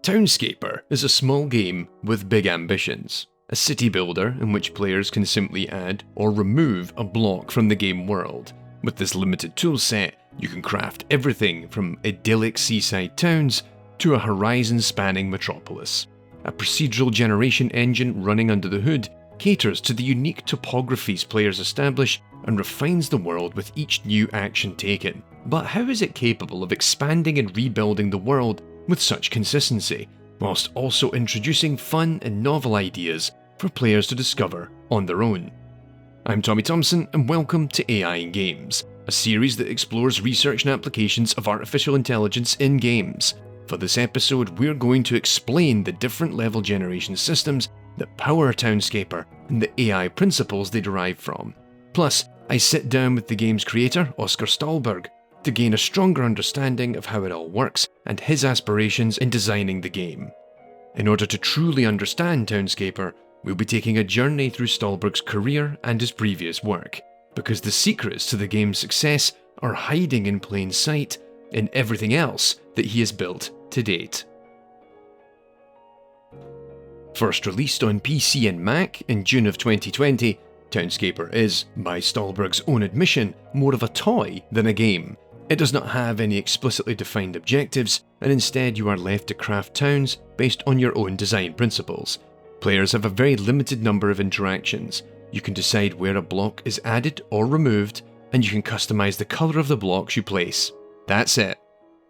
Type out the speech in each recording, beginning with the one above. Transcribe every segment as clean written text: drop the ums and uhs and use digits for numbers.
Townscaper is a small game with big ambitions. A city builder in which players can simply add or remove a block from the game world. With this limited toolset, you can craft everything from idyllic seaside towns to a horizon-spanning metropolis. A procedural generation engine running under the hood caters to the unique topographies players establish and refines the world with each new action taken. But how is it capable of expanding and rebuilding the world with such consistency, whilst also introducing fun and novel ideas for players to discover on their own? I'm Tommy Thompson, and welcome to AI in Games, a series that explores research and applications of artificial intelligence in games. For this episode, we're going to explain the different level generation systems that power Townscaper and the AI principles they derive from. Plus, I sit down with the game's creator, Oskar Stålberg, to gain a stronger understanding of how it all works and his aspirations in designing the game. In order to truly understand Townscaper, we'll be taking a journey through Stålberg's career and his previous work, because the secrets to the game's success are hiding in plain sight in everything else that he has built to date. First released on PC and Mac in June of 2020, Townscaper is, by Stålberg's own admission, more of a toy than a game. It does not have any explicitly defined objectives, and instead you are left to craft towns based on your own design principles. Players have a very limited number of interactions. You can decide where a block is added or removed, and you can customize the colour of the blocks you place. That's it.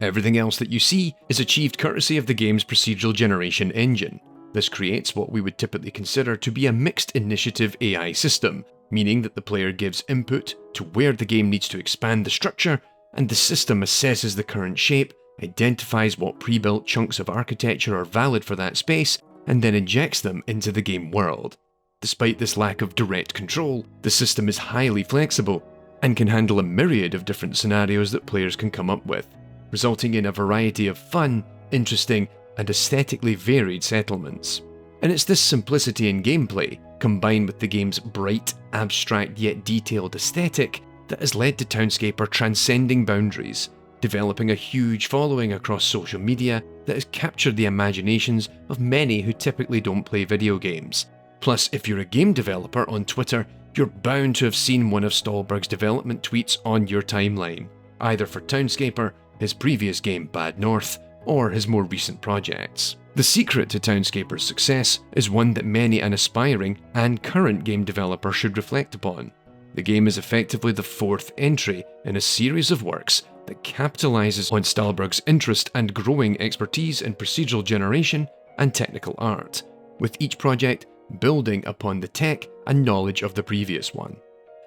Everything else that you see is achieved courtesy of the game's procedural generation engine. This creates what we would typically consider to be a mixed initiative AI system, meaning that the player gives input to where the game needs to expand the structure, and the system assesses the current shape, identifies what pre-built chunks of architecture are valid for that space, and then injects them into the game world. Despite this lack of direct control, the system is highly flexible and can handle a myriad of different scenarios that players can come up with, resulting in a variety of fun, interesting, and aesthetically varied settlements. And it's this simplicity in gameplay, combined with the game's bright, abstract yet detailed aesthetic, that has led to Townscaper transcending boundaries, developing a huge following across social media that has captured the imaginations of many who typically don't play video games. Plus, if you're a game developer on Twitter, you're bound to have seen one of Stålberg's development tweets on your timeline, either for Townscaper, his previous game Bad North, or his more recent projects. The secret to Townscaper's success is one that many an aspiring and current game developer should reflect upon. The game is effectively the fourth entry in a series of works that capitalizes on Stålberg's interest and growing expertise in procedural generation and technical art, with each project building upon the tech and knowledge of the previous one.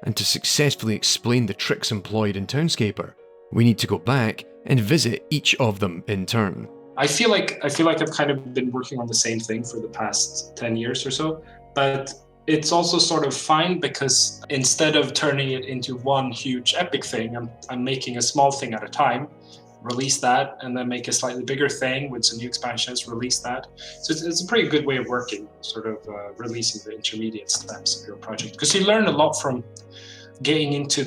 And to successfully explain the tricks employed in Townscaper, we need to go back and visit each of them in turn. I feel like I've kind of been working on the same thing for the past 10 years or so, but it's also sort of fine because instead of turning it into one huge epic thing, I'm making a small thing at a time, release that, and then make a slightly bigger thing with some new expansions, release that. So it's a pretty good way of working, sort of releasing the intermediate steps of your project. Because you learn a lot from getting into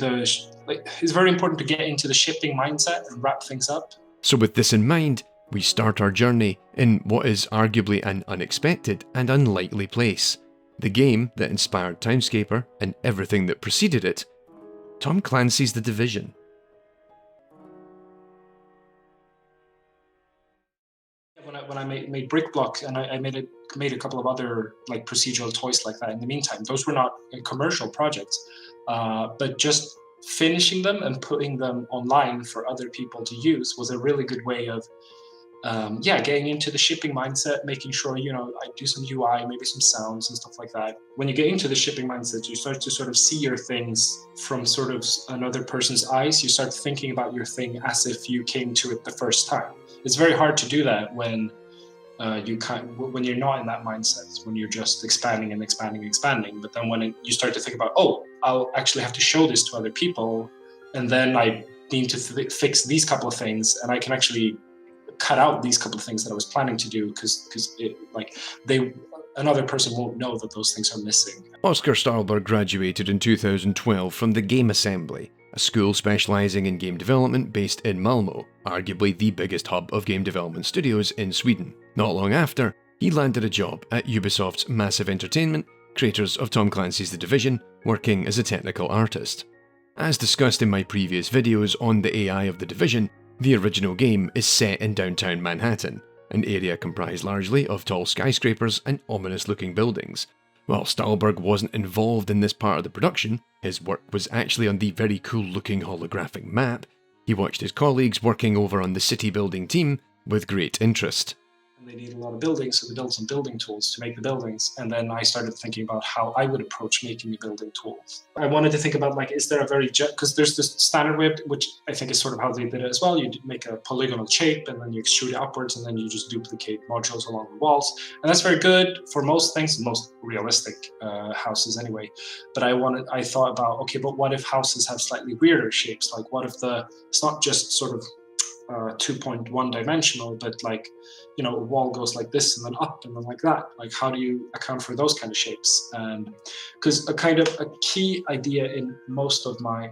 it's very important to get into the shipping mindset and wrap things up. So with this in mind, we start our journey in what is arguably an unexpected and unlikely place. The game that inspired Townscaper and everything that preceded it, Tom Clancy's The Division. When I made Brickblock, and I made a couple of other like procedural toys like that in the meantime, those were not commercial projects, but just finishing them and putting them online for other people to use was a really good way of getting into the shipping mindset, making sure, I do some UI, maybe some sounds and stuff like that. When you get into the shipping mindset, you start to sort of see your things from sort of another person's eyes. You start thinking about your thing as if you came to it the first time. It's very hard to do that when when you're not in that mindset, when you're just expanding and expanding and expanding. But then when you start to think about, I'll actually have to show this to other people, and then I need to fix these couple of things, and I can actually cut out these couple of things that I was planning to do because another person won't know that those things are missing. Oskar Stålberg graduated in 2012 from the Game Assembly, a school specialising in game development based in Malmö, arguably the biggest hub of game development studios in Sweden. Not long after, he landed a job at Ubisoft's Massive Entertainment, creators of Tom Clancy's The Division, working as a technical artist. As discussed in my previous videos on the AI of The Division, the original game is set in downtown Manhattan, an area comprised largely of tall skyscrapers and ominous-looking buildings. While Stahlberg wasn't involved in this part of the production, his work was actually on the very cool-looking holographic map. He watched his colleagues working over on the city-building team with great interest. They need a lot of buildings, so they built some building tools to make the buildings. And then I started thinking about how I would approach making the building tools. I wanted to think about, like, is there a very, because there's this standard way, which I think is sort of how they did it as well. You make a polygonal shape and then you extrude it upwards and then you just duplicate modules along the walls. And that's very good for most things, most realistic houses anyway. But I thought about, okay, but what if houses have slightly weirder shapes? Like, what if it's not just sort of 2.1 dimensional, but like, you know, a wall goes like this and then up and then like that. Like, how do you account for those kind of shapes? And because a key idea in most of my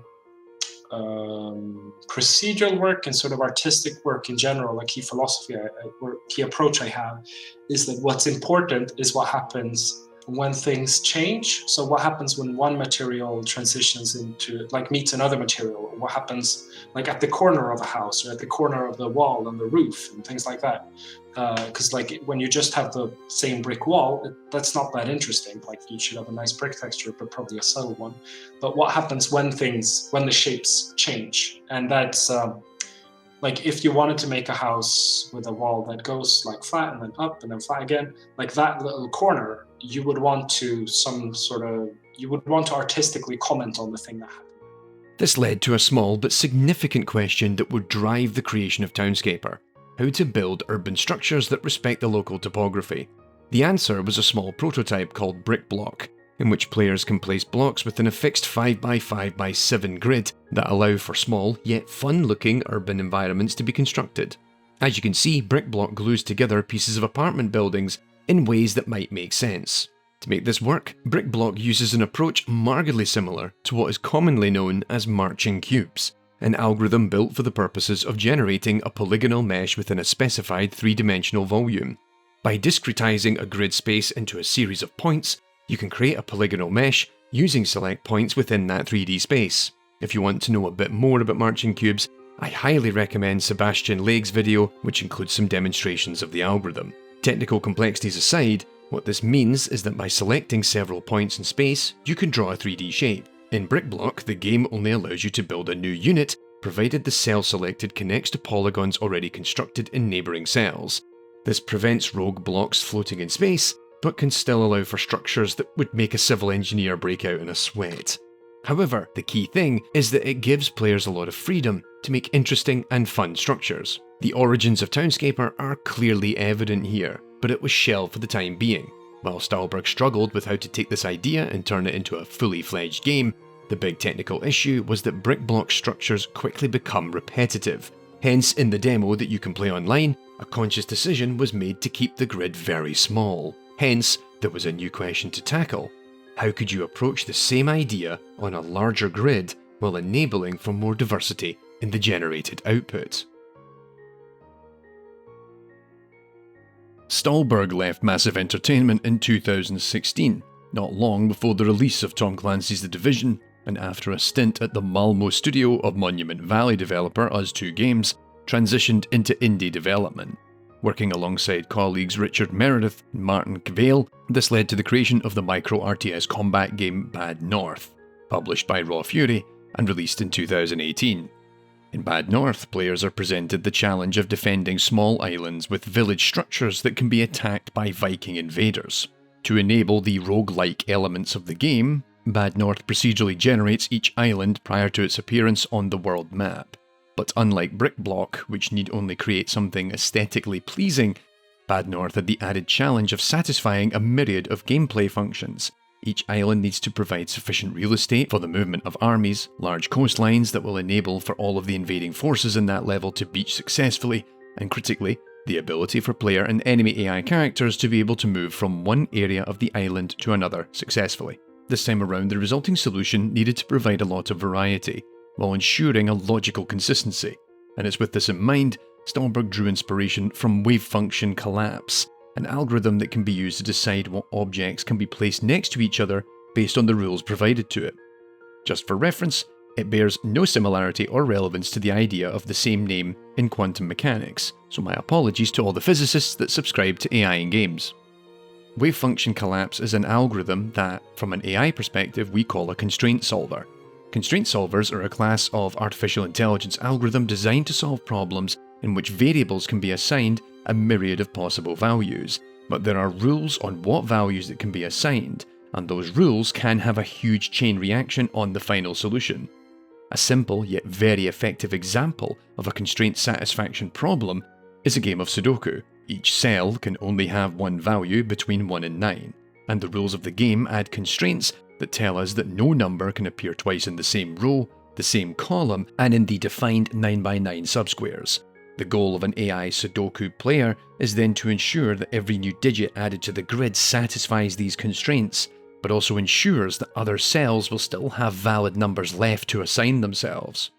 procedural work and sort of artistic work in general, like key philosophy or key approach I have, is that what's important is what happens when things change. So what happens when one material transitions into, like, meets another material? What happens, like, at the corner of a house or at the corner of the wall and the roof and things like that? Because like, when you just have the same brick wall, that's not that interesting. Like, you should have a nice brick texture, but probably a subtle one. But what happens when the shapes change? And that's like, if you wanted to make a house with a wall that goes like flat and then up and then flat again, like that little corner, you would want to artistically comment on the thing that happened. This led to a small but significant question that would drive the creation of Townscaper: how to build urban structures that respect the local topography. The answer was a small prototype called BrickBlock, in which players can place blocks within a fixed 5x5x7 grid that allow for small yet fun-looking urban environments to be constructed. As you can see, BrickBlock glues together pieces of apartment buildings in ways that might make sense. To make this work, BrickBlock uses an approach markedly similar to what is commonly known as marching cubes, an algorithm built for the purposes of generating a polygonal mesh within a specified three-dimensional volume. By discretizing a grid space into a series of points, you can create a polygonal mesh using select points within that 3D space. If you want to know a bit more about marching cubes, I highly recommend Sebastian Laig's video, which includes some demonstrations of the algorithm. Technical complexities aside, what this means is that by selecting several points in space, you can draw a 3D shape. In BrickBlock, the game only allows you to build a new unit, provided the cell selected connects to polygons already constructed in neighbouring cells. This prevents rogue blocks floating in space, but can still allow for structures that would make a civil engineer break out in a sweat. However, the key thing is that it gives players a lot of freedom to make interesting and fun structures. The origins of Townscaper are clearly evident here, but it was shelved for the time being. While Stahlberg struggled with how to take this idea and turn it into a fully fledged game, the big technical issue was that BrickBlock structures quickly become repetitive. Hence, in the demo that you can play online, a conscious decision was made to keep the grid very small. Hence, there was a new question to tackle. How could you approach the same idea on a larger grid while enabling for more diversity in the generated output? Stahlberg left Massive Entertainment in 2016, not long before the release of Tom Clancy's The Division, and after a stint at the Malmö studio of Monument Valley developer Us2 Games, transitioned into indie development. Working alongside colleagues Richard Meredith and Martin Kvaal, this led to the creation of the micro RTS combat game Bad North, published by Raw Fury and released in 2018. In Bad North, players are presented the challenge of defending small islands with village structures that can be attacked by Viking invaders. To enable the roguelike elements of the game, Bad North procedurally generates each island prior to its appearance on the world map. But unlike BrickBlock, which need only create something aesthetically pleasing, Bad North had the added challenge of satisfying a myriad of gameplay functions. Each island needs to provide sufficient real estate for the movement of armies, large coastlines that will enable for all of the invading forces in that level to beach successfully, and critically, the ability for player and enemy AI characters to be able to move from one area of the island to another successfully. This time around, the resulting solution needed to provide a lot of variety. while ensuring a logical consistency. And it's with this in mind, Stahlberg drew inspiration from wave function collapse, an algorithm that can be used to decide what objects can be placed next to each other based on the rules provided to it. Just for reference, it bears no similarity or relevance to the idea of the same name in quantum mechanics, so my apologies to all the physicists that subscribe to AI in games. Wave function collapse is an algorithm that, from an AI perspective, we call a constraint solver. Constraint solvers are a class of artificial intelligence algorithm designed to solve problems in which variables can be assigned a myriad of possible values, but there are rules on what values that can be assigned, and those rules can have a huge chain reaction on the final solution. A simple yet very effective example of a constraint satisfaction problem is a game of Sudoku. Each cell can only have one value between 1 and 9, and the rules of the game add constraints that tell us that no number can appear twice in the same row, the same column, and in the defined 9x9 subsquares. The goal of an AI Sudoku player is then to ensure that every new digit added to the grid satisfies these constraints, but also ensures that other cells will still have valid numbers left to assign themselves.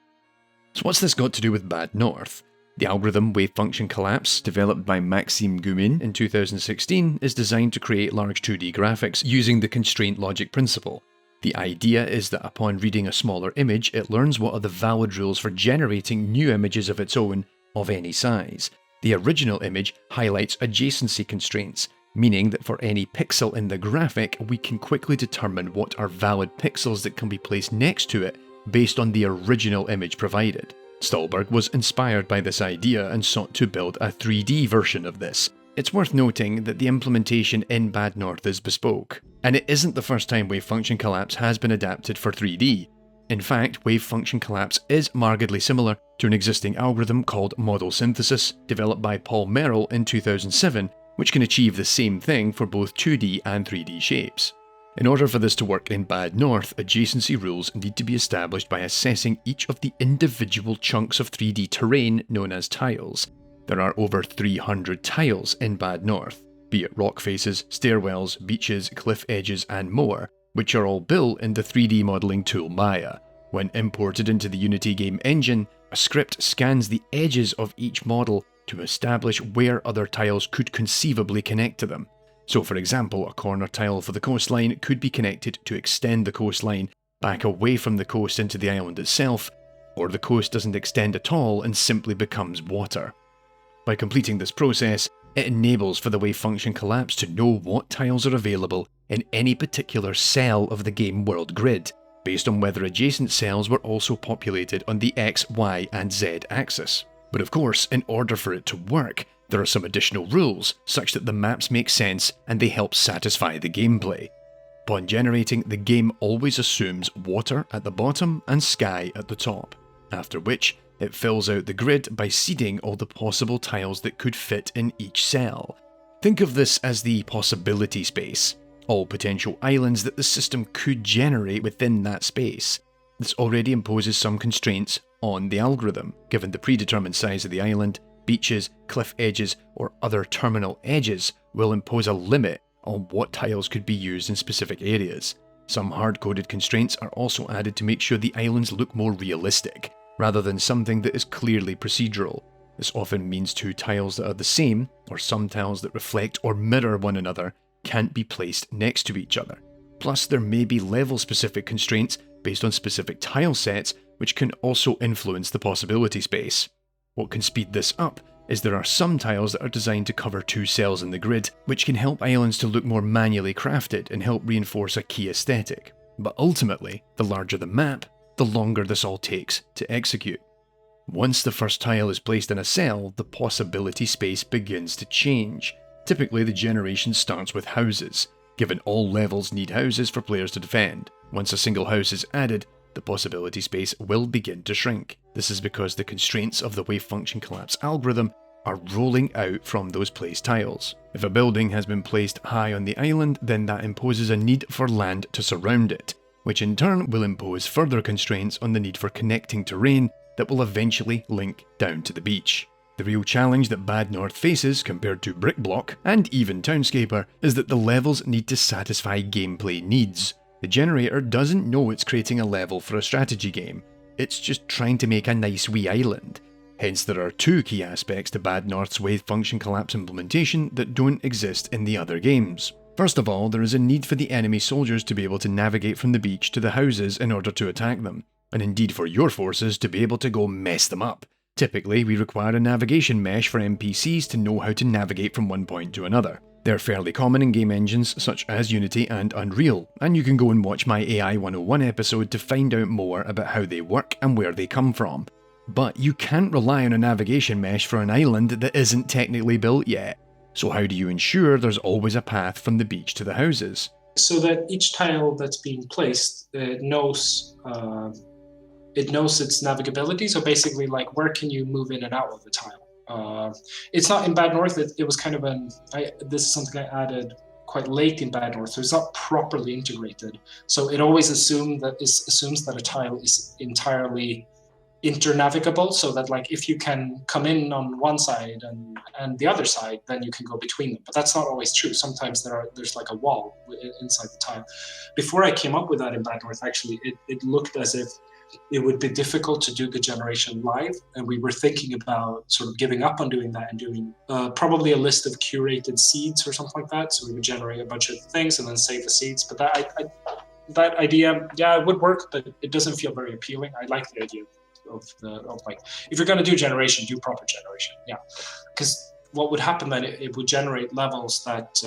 So what's this got to do with Bad North? The algorithm Wave Function Collapse, developed by Maxime Goumin in 2016, is designed to create large 2D graphics using the constraint logic principle. The idea is that upon reading a smaller image, it learns what are the valid rules for generating new images of its own of any size. The original image highlights adjacency constraints, meaning that for any pixel in the graphic, we can quickly determine what are valid pixels that can be placed next to it based on the original image provided. Stahlberg was inspired by this idea and sought to build a 3D version of this. It's worth noting that the implementation in Bad North is bespoke, and it isn't the first time Wave Function Collapse has been adapted for 3D. In fact, Wave Function Collapse is markedly similar to an existing algorithm called Model Synthesis, developed by Paul Merrill in 2007, which can achieve the same thing for both 2D and 3D shapes. In order for this to work in Bad North, adjacency rules need to be established by assessing each of the individual chunks of 3D terrain known as tiles. There are over 300 tiles in Bad North, be it rock faces, stairwells, beaches, cliff edges, and more, which are all built in the 3D modeling tool Maya. When imported into the Unity game engine, a script scans the edges of each model to establish where other tiles could conceivably connect to them. So for example, a corner tile for the coastline could be connected to extend the coastline back away from the coast into the island itself, or the coast doesn't extend at all and simply becomes water. By completing this process, it enables for the Wave Function Collapse to know what tiles are available in any particular cell of the game world grid, based on whether adjacent cells were also populated on the X, Y, and Z axis. But of course, in order for it to work, there are some additional rules, such that the maps make sense and they help satisfy the gameplay. Upon generating, the game always assumes water at the bottom and sky at the top, after which it fills out the grid by seeding all the possible tiles that could fit in each cell. Think of this as the possibility space, all potential islands that the system could generate within that space. This already imposes some constraints on the algorithm, given the predetermined size of the island. Beaches, cliff edges, or other terminal edges will impose a limit on what tiles could be used in specific areas. Some hard-coded constraints are also added to make sure the islands look more realistic, rather than something that is clearly procedural. This often means two tiles that are the same, or some tiles that reflect or mirror one another, can't be placed next to each other. Plus, there may be level-specific constraints based on specific tile sets, which can also influence the possibility space. What can speed this up is there are some tiles that are designed to cover two cells in the grid, which can help islands to look more manually crafted and help reinforce a key aesthetic. But ultimately, the larger the map, the longer this all takes to execute. Once the first tile is placed in a cell, the possibility space begins to change. Typically, the generation starts with houses, given all levels need houses for players to defend. Once a single house is added, the possibility space will begin to shrink. This is because the constraints of the Wave Function Collapse algorithm are rolling out from those placed tiles. If a building has been placed high on the island, then that imposes a need for land to surround it, which in turn will impose further constraints on the need for connecting terrain that will eventually link down to the beach. The real challenge that Bad North faces compared to Brickblock, and even Townscaper, is that the levels need to satisfy gameplay needs. The generator doesn't know it's creating a level for a strategy game. it's just trying to make a nice wee island. Hence there are two key aspects to Bad North's wave function collapse implementation that don't exist in the other games. First of all, there is a need for the enemy soldiers to be able to navigate from the beach to the houses in order to attack them, and indeed for your forces to be able to go mess them up. Typically, we require a navigation mesh for NPCs to know how to navigate from one point to another. They're fairly common in game engines such as Unity and Unreal, and you can go and watch my AI 101 episode to find out more about how they work and where they come from. But you can't rely on a navigation mesh for an island that isn't technically built yet. So how do you ensure there's always a path from the beach to the houses? So that each tile that's being placed knows its navigability. So basically, like, where can you move in and out of the tile? It's not in Bad North. It was kind of this is something I added quite late in Bad North, so it's not properly integrated. So it always assumes that a tile is entirely internavigable, so that, like, if you can come in on one side and the other side, then you can go between them. But that's not always true. Sometimes there's like a wall inside the tile. Before I came up with that in Bad North, actually, it looked as if it would be difficult to do the generation live, and we were thinking about sort of giving up on doing that and doing probably a list of curated seeds or something like that. So we would generate a bunch of things and then save the seeds. But that idea, yeah, it would work, but it doesn't feel very appealing. I like the idea of like, if you're going to do generation, do proper generation, yeah. Because what would happen then, it would generate levels that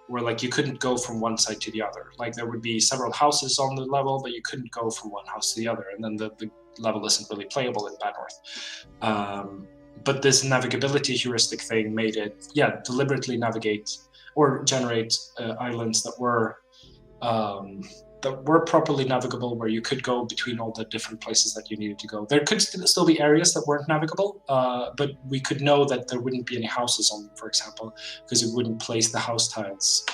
where, like, you couldn't go from one side to the other. Like, there would be several houses on the level, but you couldn't go from one house to the other, and then the level isn't really playable in Bad North. But this navigability heuristic thing made it, yeah, deliberately navigate or generate islands that were properly navigable, where you could go between all the different places that you needed to go. There could still be areas that weren't navigable, but we could know that there wouldn't be any houses on them, for example, because it wouldn't place the house tiles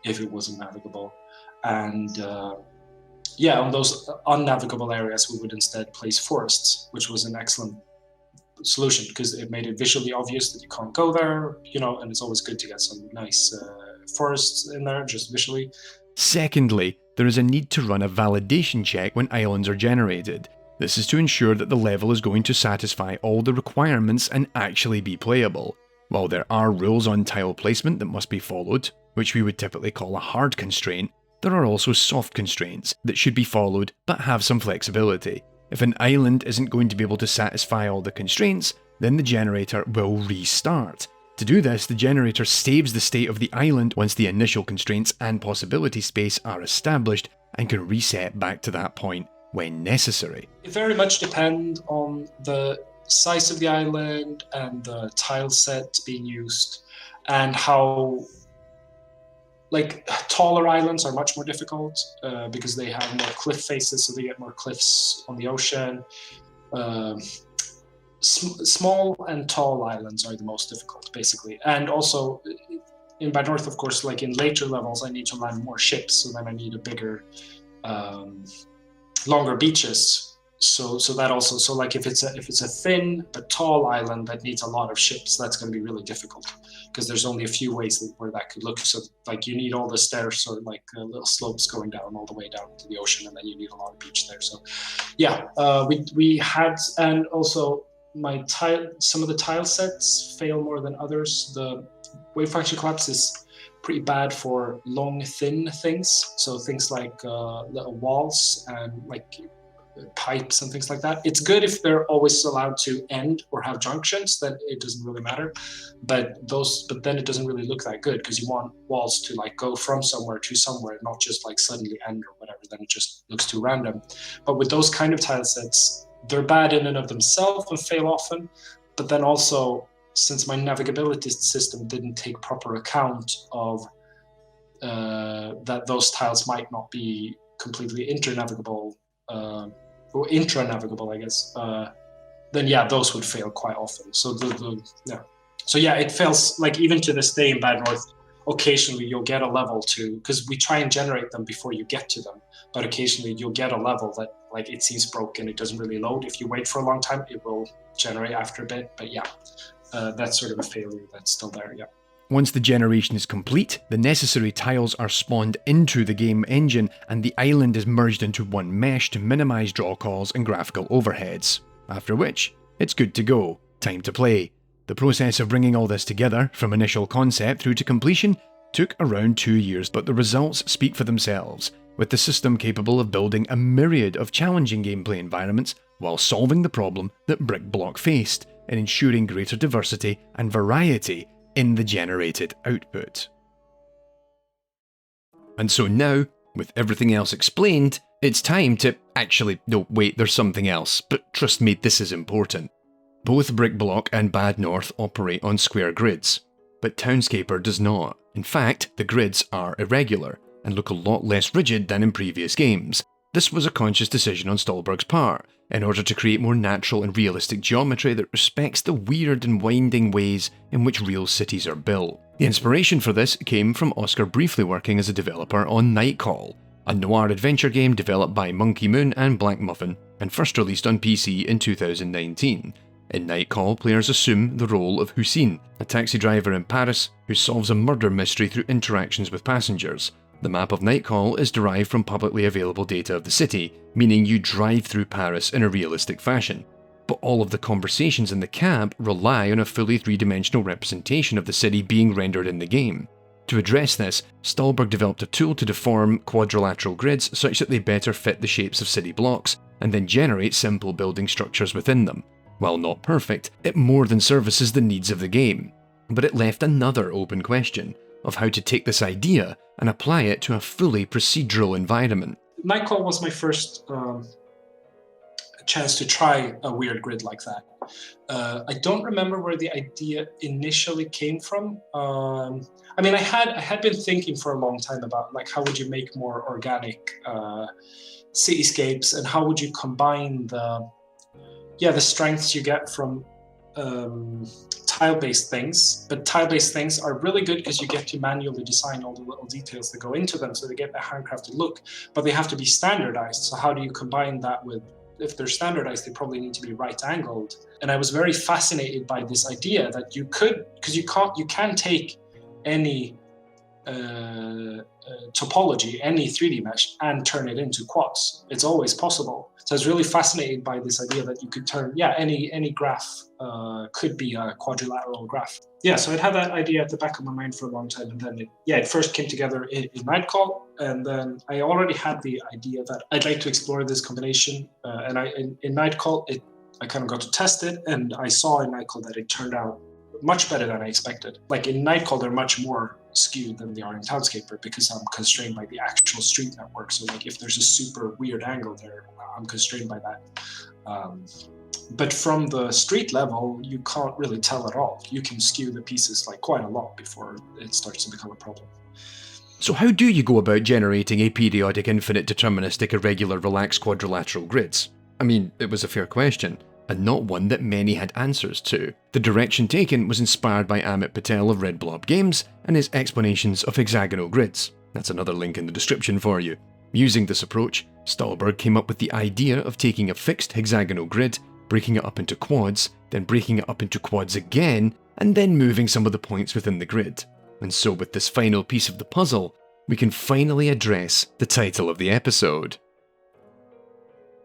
if it wasn't navigable. And on those unnavigable areas, we would instead place forests, which was an excellent solution because it made it visually obvious that you can't go there, and it's always good to get some nice forests in there, just visually. Secondly, there is a need to run a validation check when islands are generated. This is to ensure that the level is going to satisfy all the requirements and actually be playable. While there are rules on tile placement that must be followed, which we would typically call a hard constraint, there are also soft constraints that should be followed but have some flexibility. If an island isn't going to be able to satisfy all the constraints, then the generator will restart. To do this, the generator saves the state of the island once the initial constraints and possibility space are established and can reset back to that point when necessary. It very much depends on the size of the island and the tile set being used, and how, like, taller islands are much more difficult because they have more cliff faces, so they get more cliffs on the ocean. Small and tall islands are the most difficult, basically. And also in Bad North, of course, like in later levels, I need to land more ships, so then I need a bigger, longer beaches. So that also, so like if it's a thin but tall island that needs a lot of ships, that's going to be really difficult because there's only a few ways where that could look. So like you need all the stairs or like little slopes going down all the way down to the ocean, and then you need a lot of beach there. So yeah, we had, and also some of the tile sets fail more than others. The wave function collapse is pretty bad for long, thin things. So things like little walls and like pipes and things like that. It's good if they're always allowed to end or have junctions, then it doesn't really matter. But then it doesn't really look that good because you want walls to like go from somewhere to somewhere, not just like suddenly end or whatever. Then it just looks too random. But with those kind of tile sets, they're bad in and of themselves and fail often. But then also, since my navigability system didn't take proper account of that those tiles might not be completely internavigable, or intranavigable, I guess, then yeah, those would fail quite often. So it fails, like even to this day in Bad North, occasionally you'll get a level to, because we try and generate them before you get to them, but occasionally you'll get a level that like it seems broken, it doesn't really load. If you wait for a long time, it will generate after a bit, but yeah, that's sort of a failure that's still there, yeah. Once the generation is complete, the necessary tiles are spawned into the game engine and the island is merged into one mesh to minimise draw calls and graphical overheads. After which, it's good to go. Time to play. The process of bringing all this together, from initial concept through to completion, took around 2 years, but the results speak for themselves, with the system capable of building a myriad of challenging gameplay environments while solving the problem that Brickblock faced in ensuring greater diversity and variety in the generated output. And so now, with everything else explained, it's time to no, wait, there's something else, but trust me, this is important. Both Brickblock and Bad North operate on square grids, but Townscaper does not. In fact, the grids are irregular and look a lot less rigid than in previous games. This was a conscious decision on Stolberg's part, in order to create more natural and realistic geometry that respects the weird and winding ways in which real cities are built. The inspiration for this came from Oscar briefly working as a developer on Nightcall, a noir adventure game developed by Monkey Moon and Black Muffin, and first released on PC in 2019. In Nightcall, players assume the role of Hussein, a taxi driver in Paris who solves a murder mystery through interactions with passengers. The map of Nightcall is derived from publicly available data of the city, meaning you drive through Paris in a realistic fashion. But all of the conversations in the cab rely on a fully three-dimensional representation of the city being rendered in the game. To address this, Stolberg developed a tool to deform quadrilateral grids such that they better fit the shapes of city blocks, and then generate simple building structures within them. While not perfect, it more than services the needs of the game. But it left another open question of how to take this idea and apply it to a fully procedural environment. Nightcall was my first chance to try a weird grid like that. I don't remember where the idea initially came from. I mean, I had been thinking for a long time about like how would you make more organic cityscapes, and how would you combine the strengths you get from tile-based things. But tile-based things are really good because you get to manually design all the little details that go into them, so they get a handcrafted look, but they have to be standardized. So how do you combine that with, if they're standardized, they probably need to be right-angled. And I was very fascinated by this idea that you could, because you can take any topology, any 3D mesh, and turn it into quads. It's always possible. So I was really fascinated by this idea that you could turn, any graph could be a quadrilateral graph. Yeah, so I'd had that idea at the back of my mind for a long time, and then it first came together in Nightcall, and then I already had the idea that I'd like to explore this combination, and in Nightcall, I kind of got to test it, and I saw in Nightcall that it turned out much better than I expected. Like in Nightcall, they're much more skewed than they are in Townscaper because I'm constrained by the actual street network. So like if there's a super weird angle there, I'm constrained by that. But from the street level, you can't really tell at all. You can skew the pieces like quite a lot before it starts to become a problem. So how do you go about generating aperiodic, infinite, deterministic, irregular, relaxed quadrilateral grids? I mean, it was a fair question, and not one that many had answers to. The direction taken was inspired by Amit Patel of Red Blob Games and his explanations of hexagonal grids. That's another link in the description for you. Using this approach, Stolberg came up with the idea of taking a fixed hexagonal grid, breaking it up into quads, then breaking it up into quads again, and then moving some of the points within the grid. And so with this final piece of the puzzle, we can finally address the title of the episode.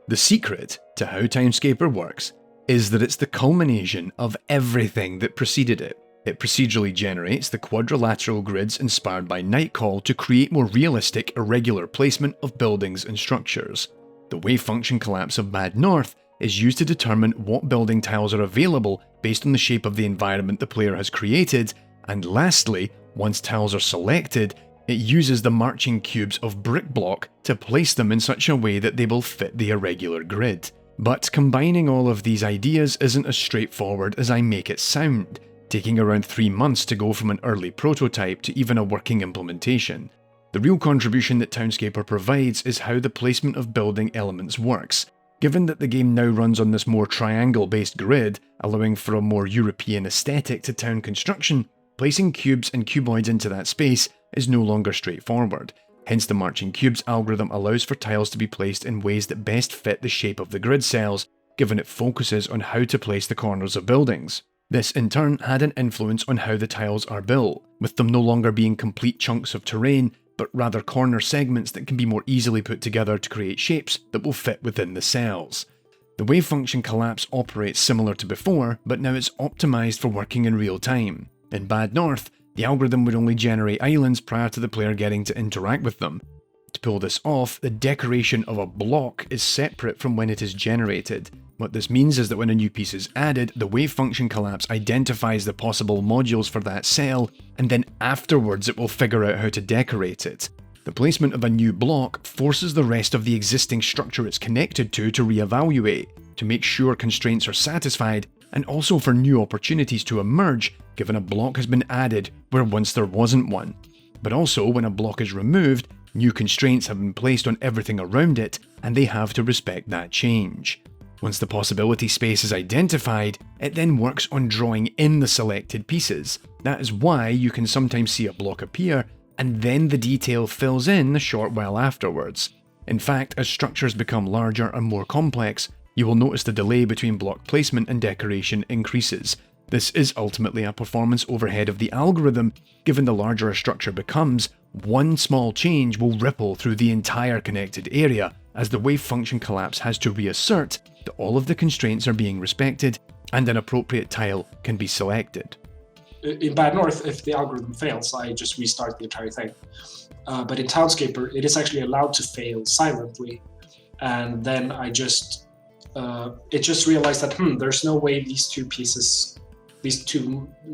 The secret to how Townscaper works is that it's the culmination of everything that preceded it. It procedurally generates the quadrilateral grids inspired by Nightcall to create more realistic, irregular placement of buildings and structures. The wave function collapse of Bad North is used to determine what building tiles are available based on the shape of the environment the player has created, and lastly, once tiles are selected, it uses the marching cubes of Brickblock to place them in such a way that they will fit the irregular grid. But combining all of these ideas isn't as straightforward as I make it sound, taking around 3 months to go from an early prototype to even a working implementation. The real contribution that Townscaper provides is how the placement of building elements works. Given that the game now runs on this more triangle-based grid, allowing for a more European aesthetic to town construction, placing cubes and cuboids into that space is no longer straightforward. Hence the marching cubes algorithm allows for tiles to be placed in ways that best fit the shape of the grid cells, given it focuses on how to place the corners of buildings. This in turn had an influence on how the tiles are built, with them no longer being complete chunks of terrain, but rather corner segments that can be more easily put together to create shapes that will fit within the cells. The wave function collapse operates similar to before, but now it's optimized for working in real time. In Bad North, the algorithm would only generate islands prior to the player getting to interact with them. To pull this off, the decoration of a block is separate from when it is generated. What this means is that when a new piece is added, the wave function collapse identifies the possible modules for that cell, and then afterwards it will figure out how to decorate it. The placement of a new block forces the rest of the existing structure it's connected to reevaluate, to make sure constraints are satisfied, and also for new opportunities to emerge given a block has been added where once there wasn't one. But also, when a block is removed, new constraints have been placed on everything around it, and they have to respect that change. Once the possibility space is identified, it then works on drawing in the selected pieces. That is why you can sometimes see a block appear, and then the detail fills in a short while afterwards. In fact, as structures become larger and more complex, you will notice the delay between block placement and decoration increases. This is ultimately a performance overhead of the algorithm. Given the larger a structure becomes, one small change will ripple through the entire connected area, as the wave function collapse has to reassert that all of the constraints are being respected and an appropriate tile can be selected. In Bad North, if the algorithm fails, I just restart the entire thing. But in Townscaper, it is actually allowed to fail silently, and then it just realized that there's no way these two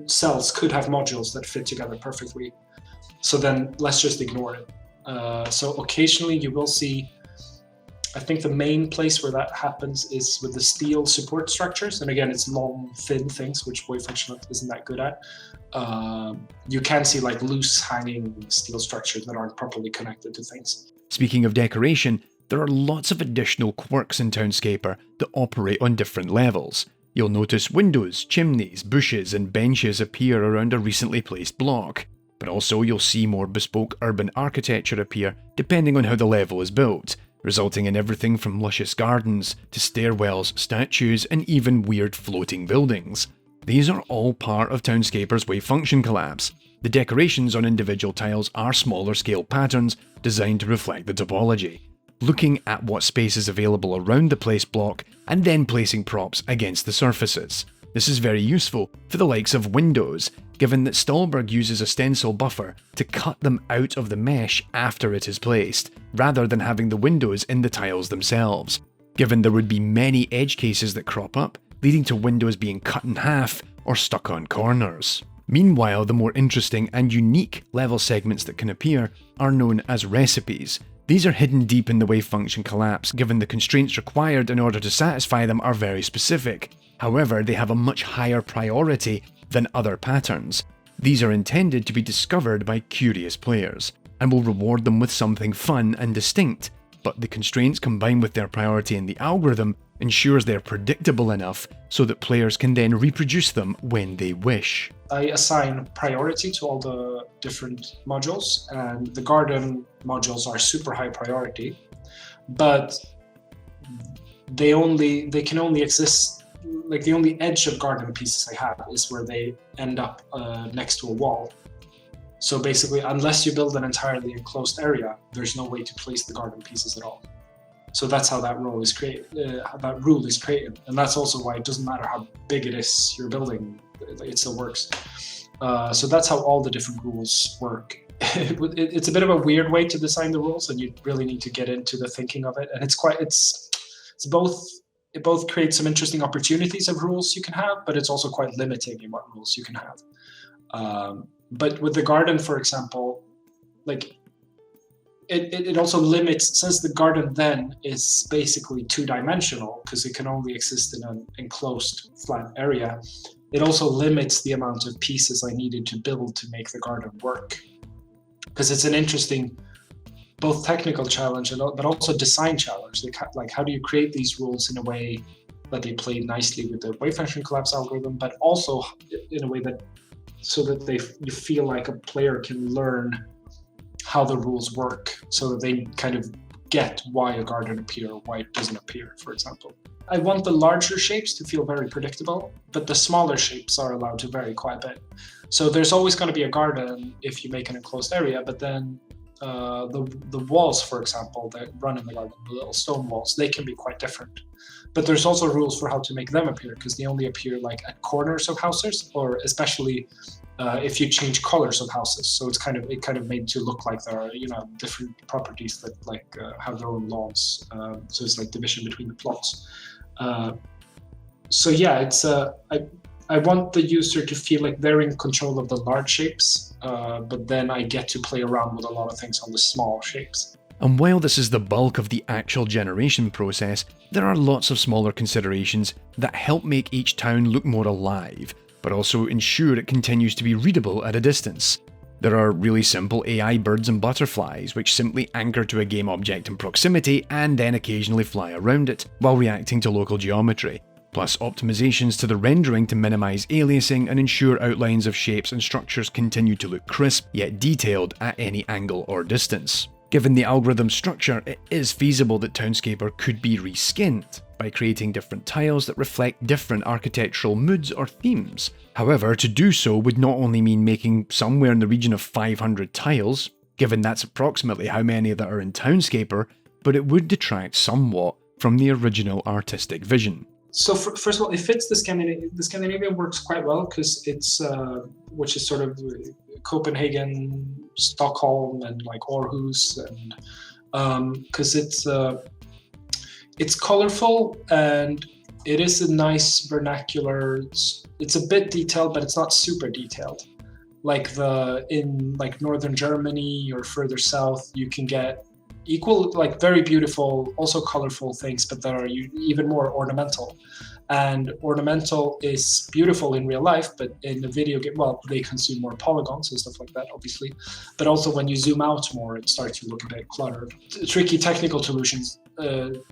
cells could have modules that fit together perfectly. So then let's just ignore it. So occasionally you will see, I think the main place where that happens is with the steel support structures. And again, it's long, thin things, which wave function isn't that good at. You can see like loose hanging steel structures that aren't properly connected to things. Speaking of decoration, there are lots of additional quirks in Townscaper that operate on different levels. You'll notice windows, chimneys, bushes and benches appear around a recently placed block. But also you'll see more bespoke urban architecture appear depending on how the level is built, resulting in everything from luscious gardens to stairwells, statues and even weird floating buildings. These are all part of Townscaper's wave function collapse. The decorations on individual tiles are smaller scale patterns designed to reflect the topology. Looking at what space is available around the placed block and then placing props against the surfaces. This is very useful for the likes of windows, given that Stolberg uses a stencil buffer to cut them out of the mesh after it is placed, rather than having the windows in the tiles themselves. Given there would be many edge cases that crop up, leading to windows being cut in half or stuck on corners. Meanwhile, the more interesting and unique level segments that can appear are known as recipes. These are hidden deep in the wave function collapse, given the constraints required in order to satisfy them are very specific. However, they have a much higher priority than other patterns. These are intended to be discovered by curious players, and will reward them with something fun and distinct, but the constraints combined with their priority in the algorithm ensures they're predictable enough so that players can then reproduce them when they wish. I assign priority to all the different modules, and the garden modules are super high priority, but they can only exist, like the only edge of garden pieces I have is where they end up next to a wall. So basically, unless you build an entirely enclosed area, there's no way to place the garden pieces at all. So that's how that rule is created. And that's also why it doesn't matter how big it is you're building, it still works. So that's how all the different rules work. It's a bit of a weird way to design the rules, and you really need to get into the thinking of it. And it both creates some interesting opportunities of rules you can have, but it's also quite limiting in what rules you can have. But with the garden, for example, like it also limits, since the garden then is basically two-dimensional because it can only exist in an enclosed flat area, it also limits the amount of pieces I needed to build to make the garden work. Because it's an interesting both technical challenge but also design challenge. Like how do you create these rules in a way that they play nicely with the wave function collapse algorithm, but also in a way that so that you feel like a player can learn how the rules work, so that they kind of get why a garden appears or why it doesn't appear, for example. I want the larger shapes to feel very predictable, but the smaller shapes are allowed to vary quite a bit. So there's always going to be a garden if you make an enclosed area, but then the walls, for example, that run in the garden, the little stone walls, they can be quite different. But there's also rules for how to make them appear, because they only appear like at corners of houses, or especially if you change colors of houses. So it kind of made to look like there are different properties that have their own laws. So it's like division between the plots. So yeah, it's I want the user to feel like they're in control of the large shapes, but then I get to play around with a lot of things on the small shapes. And while this is the bulk of the actual generation process, there are lots of smaller considerations that help make each town look more alive, but also ensure it continues to be readable at a distance. There are really simple AI birds and butterflies which simply anchor to a game object in proximity and then occasionally fly around it while reacting to local geometry, plus optimizations to the rendering to minimize aliasing and ensure outlines of shapes and structures continue to look crisp yet detailed at any angle or distance. Given the algorithm structure, it is feasible that Townscaper could be reskinned by creating different tiles that reflect different architectural moods or themes. However, to do so would not only mean making somewhere in the region of 500 tiles, given that's approximately how many that are in Townscaper, but it would detract somewhat from the original artistic vision. So first of all, it fits the Scandinavian. The Scandinavian works quite well because it's, which is sort of Copenhagen, Stockholm, and like Aarhus, and because it's colorful and it is a nice vernacular. It's a bit detailed, but it's not super detailed. Like in northern Germany or further south, you can get equal, like very beautiful, also colorful things, but that are even more ornamental. And ornamental is beautiful in real life, but in the video game, well, they consume more polygons and stuff like that, obviously. But also when you zoom out more, it starts to look a bit cluttered. Tricky technical solutions.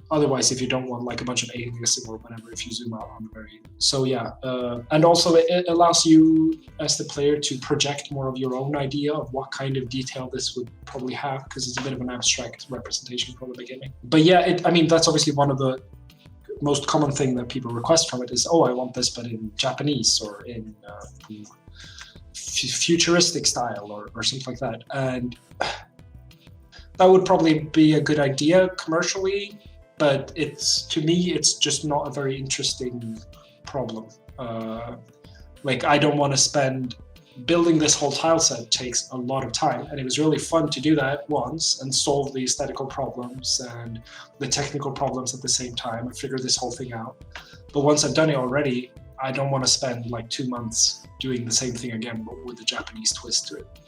Otherwise, if you don't want like a bunch of aliasing or whatever, if you zoom out on the very. So yeah, and also it allows you as the player to project more of your own idea of what kind of detail this would probably have, because it's a bit of an abstract representation from the beginning. But yeah, that's obviously one of the most common thing that people request from it is, I want this, but in Japanese or in futuristic style or something like that. And that would probably be a good idea commercially, but to me, it's just not a very interesting problem. I don't want to spend building this whole tile set takes a lot of time, and it was really fun to do that once and solve the aesthetical problems and the technical problems at the same time and figure this whole thing out. But once I've done it already, I don't want to spend like 2 months doing the same thing again, but with a Japanese twist to it.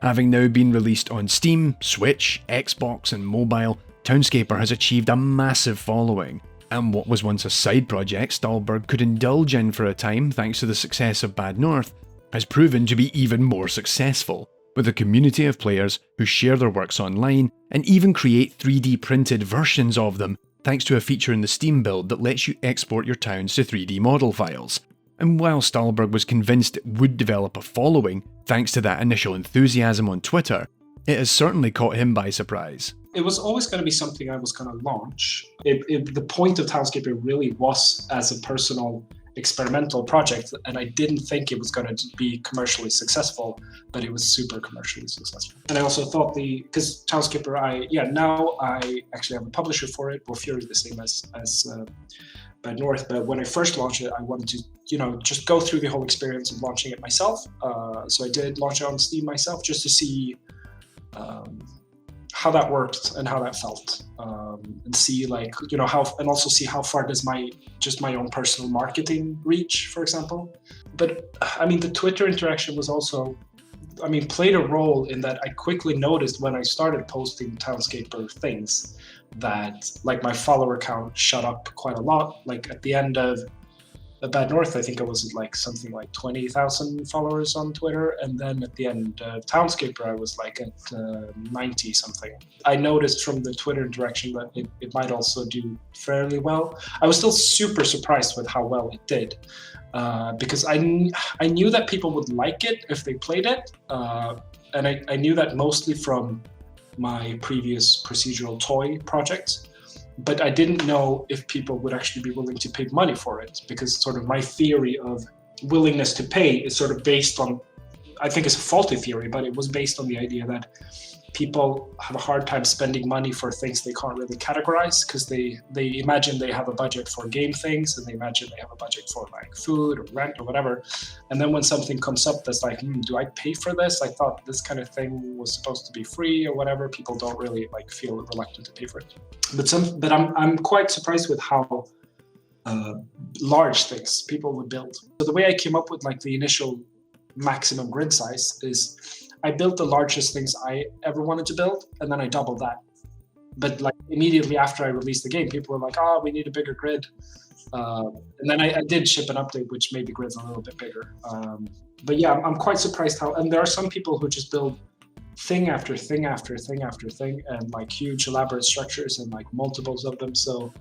Having now been released on Steam, Switch, Xbox and mobile, Townscaper has achieved a massive following, and what was once a side project Stahlberg could indulge in for a time thanks to the success of Bad North, has proven to be even more successful, with a community of players who share their works online and even create 3D printed versions of them thanks to a feature in the Steam build that lets you export your towns to 3D model files. And while Stahlberg was convinced it would develop a following thanks to that initial enthusiasm on Twitter, it has certainly caught him by surprise. It was always going to be something I was going to launch. The point of Townscaper really was as a personal experimental project, and I didn't think it was going to be commercially successful, but it was super commercially successful. And I also thought because Townscaper, now I actually have a publisher for it. Warfury is the same as Bad North, but when I first launched it, I wanted to, just go through the whole experience of launching it myself. So I did launch it on Steam myself just to see how that worked and how that felt, and see and also see how far does my own personal marketing reach, for example. But the Twitter interaction was also, played a role in that. I quickly noticed when I started posting Townscaper things that my follower count shot up quite a lot. Like at the end of Bad North, I think I was at something like 20,000 followers on Twitter, and then at the end of Townscaper, I was at 90 something. I noticed from the Twitter interaction that it might also do fairly well. I was still super surprised with how well it did, because I knew that people would like it if they played it, and I knew that mostly from my previous procedural toy projects. but I didn't know if people would actually be willing to pay money for it, because sort of my theory of willingness to pay is sort of based on, I think it's a faulty theory, but it was based on the idea that people have a hard time spending money for things they can't really categorize, because they imagine they have a budget for game things, and they imagine they have a budget for like food or rent or whatever. And then when something comes up that's like, do I pay for this? I thought this kind of thing was supposed to be free or whatever. People don't really like feel reluctant to pay for it. But I'm quite surprised with how large things people would build. So the way I came up with like the initial maximum grid size is I built the largest things I ever wanted to build, and then I doubled that. But like immediately after I released the game, people were like, "Oh, we need a bigger grid," and then I did ship an update which made the grids a little bit bigger. But yeah, I'm quite surprised how. And there are some people who just build thing after thing after thing after thing, and like huge elaborate structures and like multiples of them. So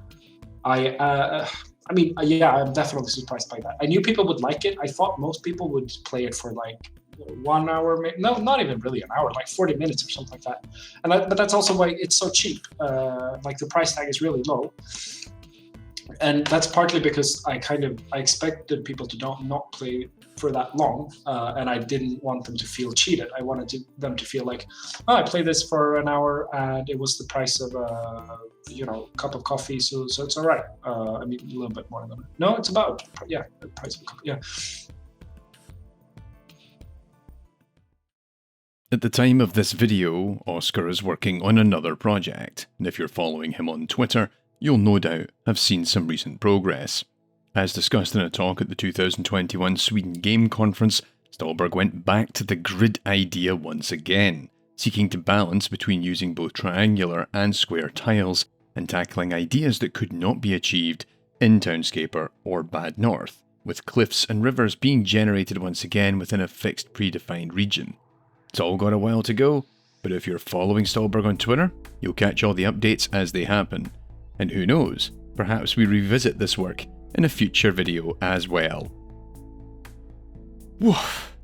I mean, yeah, I'm definitely surprised by that. I knew people would like it. I thought most people would play it for like 1 hour, no, not even really an hour, like 40 minutes or something like that. But that's also why it's so cheap. Like the price tag is really low, and that's partly because I expected people to not play for that long, and I didn't want them to feel cheated. I wanted them to feel like, oh, I played this for an hour and it was the price of a cup of coffee, so it's all right. I mean, a little bit more than no, it's about the price of a cup. Yeah. At the time of this video, Oscar is working on another project, and if you're following him on Twitter, you'll no doubt have seen some recent progress. As discussed in a talk at the 2021 Sweden Game Conference, Stålberg went back to the grid idea once again, seeking to balance between using both triangular and square tiles and tackling ideas that could not be achieved in Townscaper or Bad North, with cliffs and rivers being generated once again within a fixed predefined region. It's all got a while to go, but if you're following Stålberg on Twitter, you'll catch all the updates as they happen. And who knows, perhaps we revisit this work in a future video as well. Whew,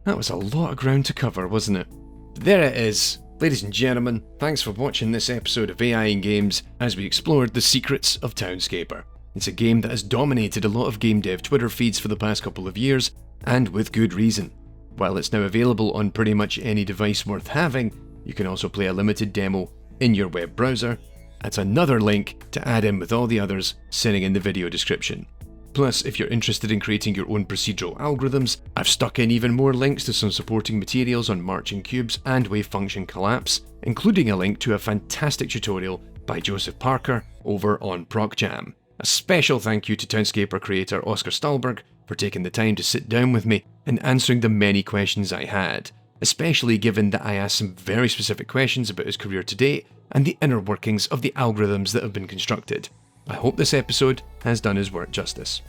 that was a lot of ground to cover, wasn't it? But there it is. Ladies and gentlemen, thanks for watching this episode of AI in Games as we explored the secrets of Townscaper. It's a game that has dominated a lot of game dev Twitter feeds for the past couple of years, and with good reason. While it's now available on pretty much any device worth having, you can also play a limited demo in your web browser. That's another link to add in with all the others sitting in the video description. Plus, if you're interested in creating your own procedural algorithms, I've stuck in even more links to some supporting materials on marching cubes and wave function collapse, including a link to a fantastic tutorial by Joseph Parker over on ProcJam. A special thank you to Townscaper creator Oscar Stålberg for taking the time to sit down with me and answering the many questions I had, especially given that I asked some very specific questions about his career to date and the inner workings of the algorithms that have been constructed. I hope this episode has done his work justice.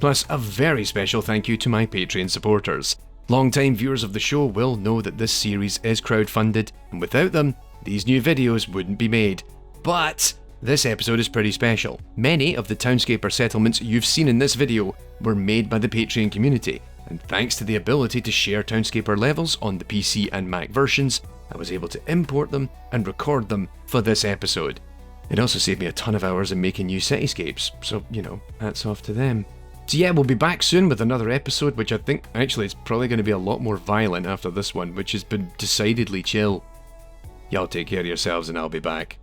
Plus, a very special thank you to my Patreon supporters. Long-time viewers of the show will know that this series is crowdfunded, and without them, these new videos wouldn't be made. But this episode is pretty special. Many of the Townscaper settlements you've seen in this video were made by the Patreon community, and thanks to the ability to share Townscaper levels on the PC and Mac versions, I was able to import them and record them for this episode. It also saved me a ton of hours in making new cityscapes, so, hats off to them. So yeah, we'll be back soon with another episode, which I think actually is probably going to be a lot more violent after this one, which has been decidedly chill. Y'all take care of yourselves and I'll be back.